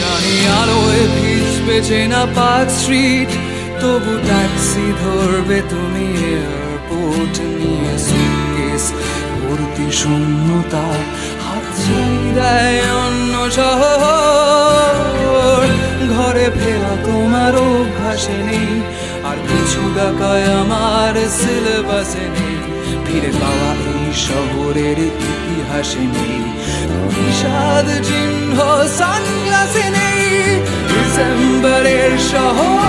জানি আলোয় ভিজবে চেনা পার্ক স্ট্রিট, তবু ট্যাক্সি ধরবে তুমি এয়ারপোর্ট নিয়ে। সুটকেস ভর্তি শূন্যতা, হাত ছাড়ি দেয় অন্য শহর। ঘরে ফেরা তোমার অভ্যাসে নেই, আর কিছু ডাকায় আমার সিলেবাসে নেই। ফিরে পাওয়া এই শহরের ইতিহাসে নেই, বিষাদ চিহ্ন সানগ্লাসে নেই। ডিসেম্বরের শহর